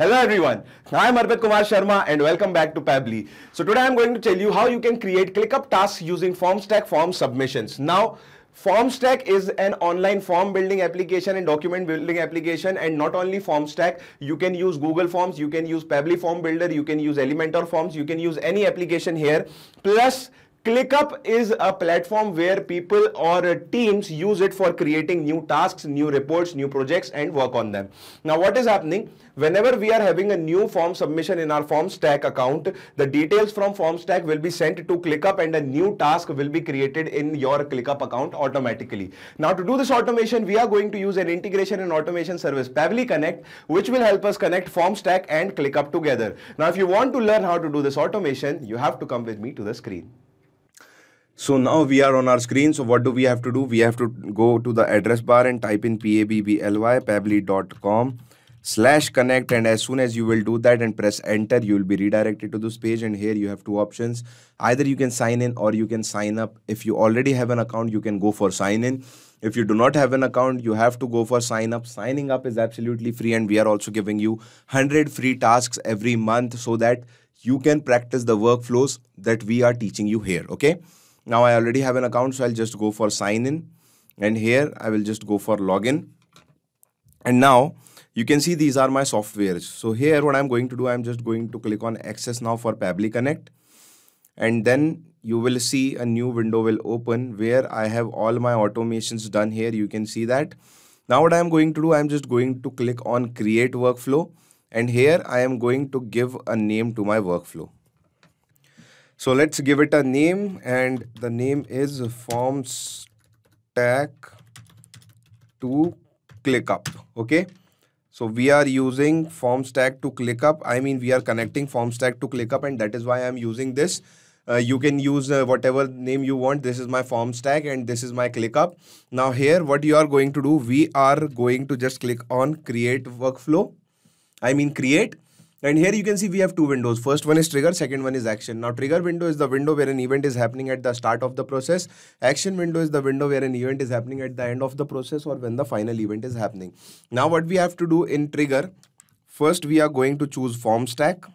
Hello everyone, I'm Arpit Kumar Sharma and welcome back to Pabbly. So today I'm going to tell you how you can create ClickUp tasks using Formstack form submissions. Now, Formstack is an online form building application and document building application, and not only Formstack, you can use Google Forms, you can use Pabbly Form Builder, you can use Elementor Forms, you can use any application here. Plus, ClickUp is a platform where people or teams use it for creating new tasks, new reports, new projects and work on them. Now what is happening? Whenever we are having a new form submission in our Formstack account, the details from Formstack will be sent to ClickUp and a new task will be created in your ClickUp account automatically. Now to do this automation, we are going to use an integration and automation service, Pabbly Connect, which will help us connect Formstack and ClickUp together. Now if you want to learn how to do this automation, you have to come with me to the screen. So now we are on our screen. So what do we have to do? We have to go to the address bar and type in pabbly.com/connect, and as soon as you will do that and press enter, you will be redirected to this page. And here you have two options. Either you can sign in or you can sign up. If you already have an account, you can go for sign in. If you do not have an account, you have to go for sign up. Signing up is absolutely free, and we are also giving you 100 free tasks every month so that you can practice the workflows that we are teaching you here. Okay. Now I already have an account, so I'll just go for sign in, and here I will just go for login. And now you can see these are my softwares. So here what I'm going to do, I'm just going to click on access now for Pabbly Connect, and then you will see a new window will open where I have all my automations done. Here you can see that. Now what I'm going to do, I'm just going to click on create workflow, and here I am going to give a name to my workflow. So let's give it a name, and the name is Formstack to ClickUp. Okay. So we are using Formstack to ClickUp. I mean, we are connecting Formstack to ClickUp, and that is why I'm using this. You can use whatever name you want. This is my Formstack and this is my ClickUp. Now here, what you are going to do, we are going to just click on create workflow. I mean create. And here you can see we have two windows. First one is trigger, second one is action. Now trigger window is the window where an event is happening at the start of the process. Action window is the window where an event is happening at the end of the process or when the final event is happening. Now what we have to do in trigger, first we are going to choose Formstack.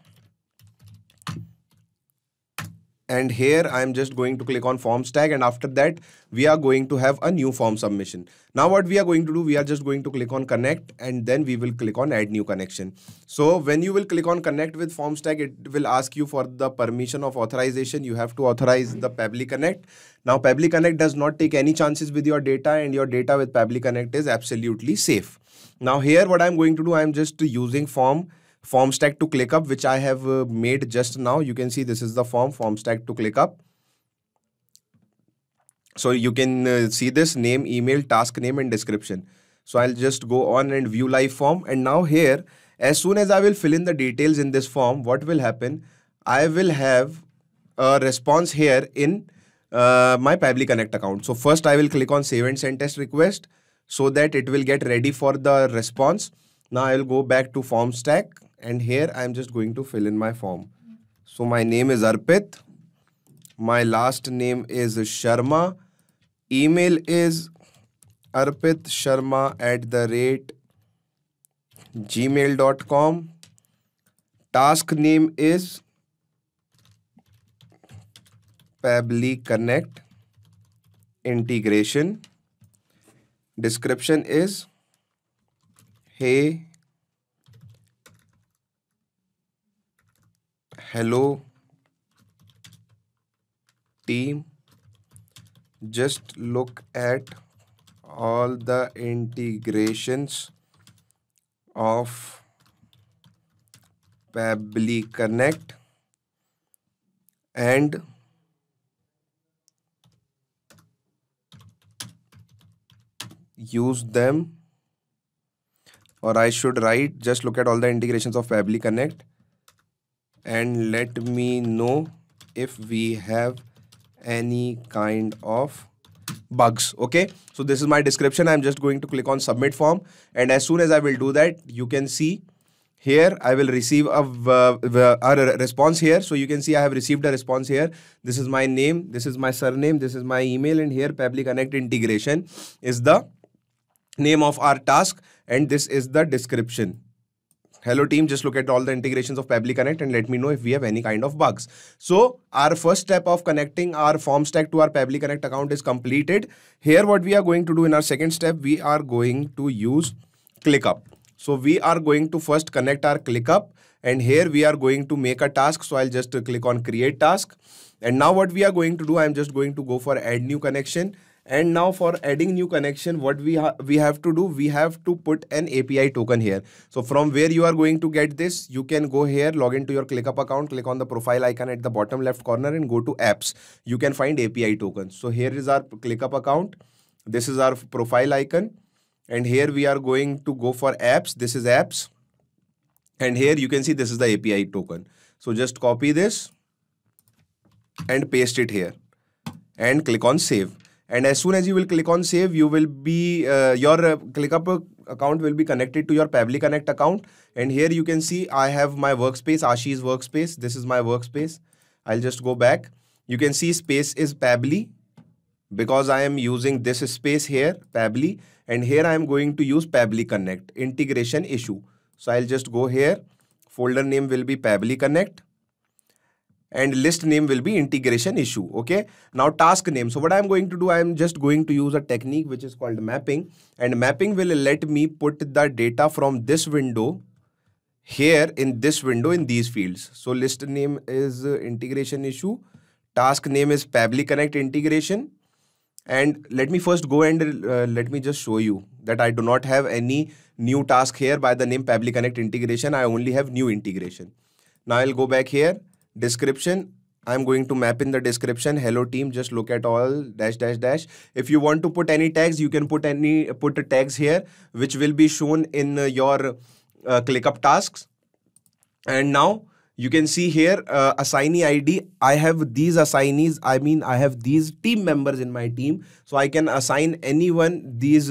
And here I am just going to click on Formstack, and after that we are going to have a new form submission. Now what we are going to do, we are just going to click on connect, and then we will click on add new connection. So when you will click on connect with Formstack, it will ask you for the permission of authorization. You have to authorize the Pabbly Connect. Now Pabbly Connect does not take any chances with your data, and your data with Pabbly Connect is absolutely safe. Now here what I'm going to do, I'm just using Formstack to ClickUp, which I have made just now. You can see this is the form Formstack to ClickUp. So you can see this name, email, task name and description. So I'll just go on and view live form. And now here, as soon as I will fill in the details in this form, what will happen? I will have a response here in my Pabbly Connect account. So first I will click on save and send test request so that it will get ready for the response. Now I will go back to Formstack, and here I am just going to fill in my form. So my name is Arpit. My last name is Sharma. Email is arpitsharma@gmail.com. Task name is Pabbly Connect integration. Description is, hey, hello team, just look at all the integrations of Pabbly Connect and use them, or I should write, just look at all the integrations of Pabbly Connect and let me know if we have any kind of bugs. Okay, so this is my description. I'm just going to click on submit form, and as soon as I will do that, you can see here I will receive a response here. So you can see I have received a response here. This is my name, this is my surname, this is my email, and here Pabbly Connect integration is the name of our task, and this is the description. Hello team, just look at all the integrations of Pabbly Connect and let me know if we have any kind of bugs. So our first step of connecting our Formstack to our Pabbly Connect account is completed. Here what we are going to do in our second step, we are going to use ClickUp. So we are going to first connect our ClickUp, and here we are going to make a task. So I'll just click on create task. And now what we are going to do, I'm just going to go for add new connection. And now for adding new connection, what we have to do, we have to put an API token here. So from where you are going to get this, you can go here, log into your ClickUp account, click on the profile icon at the bottom left corner and go to apps. You can find API tokens. So here is our ClickUp account. This is our profile icon. And here we are going to go for apps. This is apps. And here you can see this is the API token. So just copy this and paste it here and click on save. And as soon as you will click on save, you will be your ClickUp account will be connected to your Pabbly Connect account. And here you can see I have my workspace, Ashi's workspace. This is my workspace. I'll just go back. You can see space is Pabbly because I am using this space here, Pabbly. And here I am going to use Pabbly Connect integration issue. So I'll just go here. Folder name will be Pabbly Connect. And list name will be integration issue. Okay. Now task name. So what I'm going to do, I'm just going to use a technique which is called mapping. And mapping will let me put the data from this window here in this window in these fields. So list name is integration issue. Task name is Pabbly Connect integration. And let me first go and let me just show you that I do not have any new task here by the name Pabbly Connect integration. I only have new integration. Now I'll go back here. Description, I'm going to map in the description. Hello team, just look at all dash dash dash. If you want to put any tags, you can put tags here, which will be shown in your ClickUp tasks. And now you can see here assignee ID. I have these assignees. I have these team members in my team. So I can assign anyone this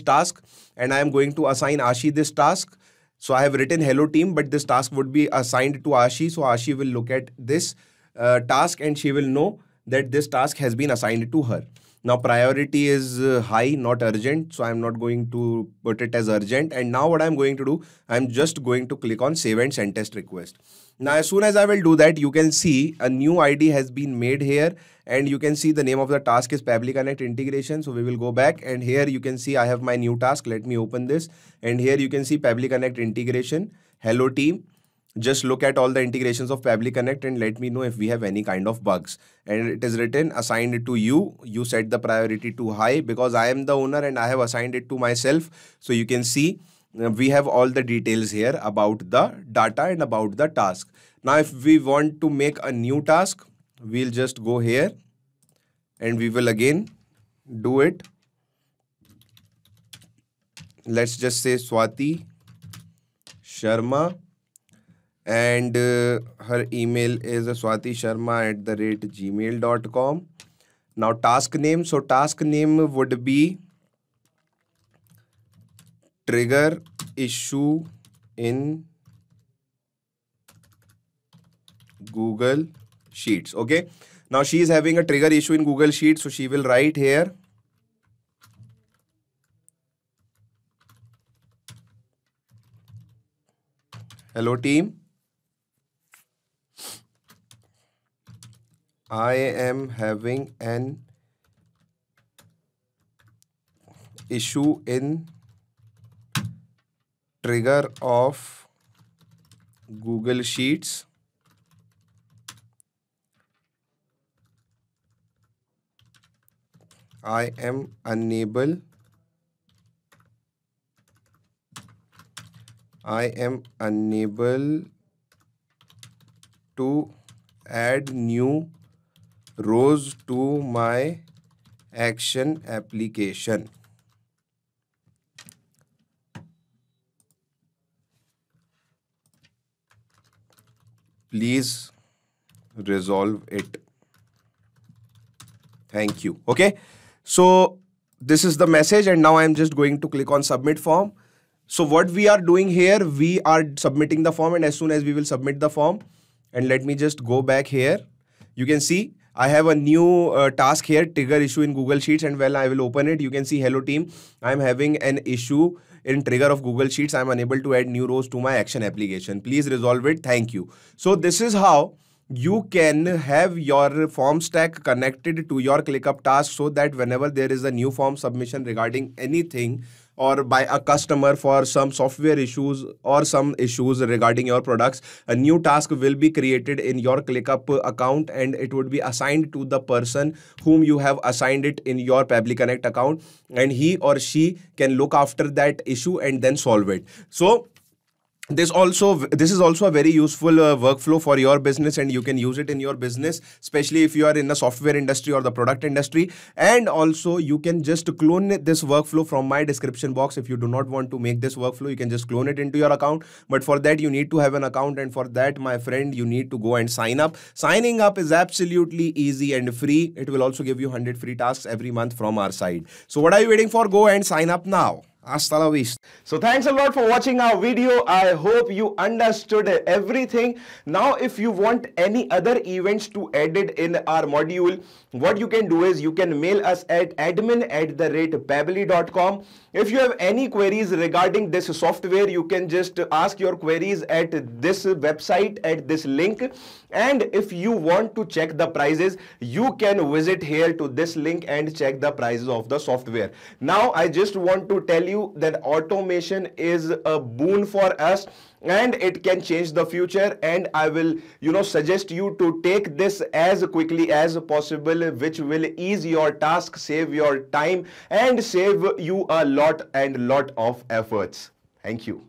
task, and I am going to assign Ashi this task. So I have written hello team, but this task would be assigned to Ashi. So Ashi will look at this task and she will know that this task has been assigned to her. Now priority is high, not urgent. So I'm not going to put it as urgent. And now what I'm going to do, I'm just going to click on save and send test request. Now as soon as I will do that, you can see a new ID has been made here. And you can see the name of the task is Pabbly Connect integration. So we will go back and here you can see I have my new task. Let me open this. And here you can see Pabbly Connect integration. Hello team. Just look at all the integrations of Pabbly Connect and let me know if we have any kind of bugs. And it is written assigned to you. You set the priority to high because I am the owner and I have assigned it to myself. So you can see we have all the details here about the data and about the task. Now if we want to make a new task, we'll just go here and we will again do it. Let's just say Swati Sharma. And her email is swatisharma@gmail.com. Now task name. So task name would be trigger issue in Google Sheets. Okay. Now she is having a trigger issue in Google Sheets. So she will write here. Hello team. I am having an issue in trigger of Google Sheets. I am unable to add new rows to my action application. Please resolve it. Thank you. Okay. So this is the message and now I'm just going to click on submit form. So what we are doing here, we are submitting the form, and as soon as we will submit the form, and let me just go back here. You can see I have a new task here, trigger issue in Google Sheets, and when I will open it, you can see hello team. I'm having an issue in trigger of Google Sheets, I'm unable to add new rows to my action application. Please resolve it. Thank you. So this is how you can have your form stack connected to your ClickUp task, so that whenever there is a new form submission regarding anything or by a customer for some software issues or some issues regarding your products, a new task will be created in your ClickUp account and it would be assigned to the person whom you have assigned it in your Pabbly Connect account, and he or she can look after that issue and then solve it. So this is also a very useful workflow for your business, and you can use it in your business, especially if you are in the software industry or the product industry. And also you can just clone this workflow from my description box. If you do not want to make this workflow, you can just clone it into your account, but for that you need to have an account, and for that, my friend, you need to go and sign up. Signing up is absolutely easy and free. It will also give you 100 free tasks every month from our side. So what are you waiting for? Go and sign up now. Hasta la vista. So thanks a lot for watching our video. I hope you understood everything. Now, if you want any other events to added in our module, what you can do is you can mail us at admin@pabbly.com. If you have any queries regarding this software, you can just ask your queries at this website, at this link. And if you want to check the prices, you can visit here to this link and check the prices of the software. Now, I just want to tell you that automation is a boon for us and it can change the future, and I will suggest you to take this as quickly as possible, which will ease your task, save your time, and save you a lot of efforts. Thank you.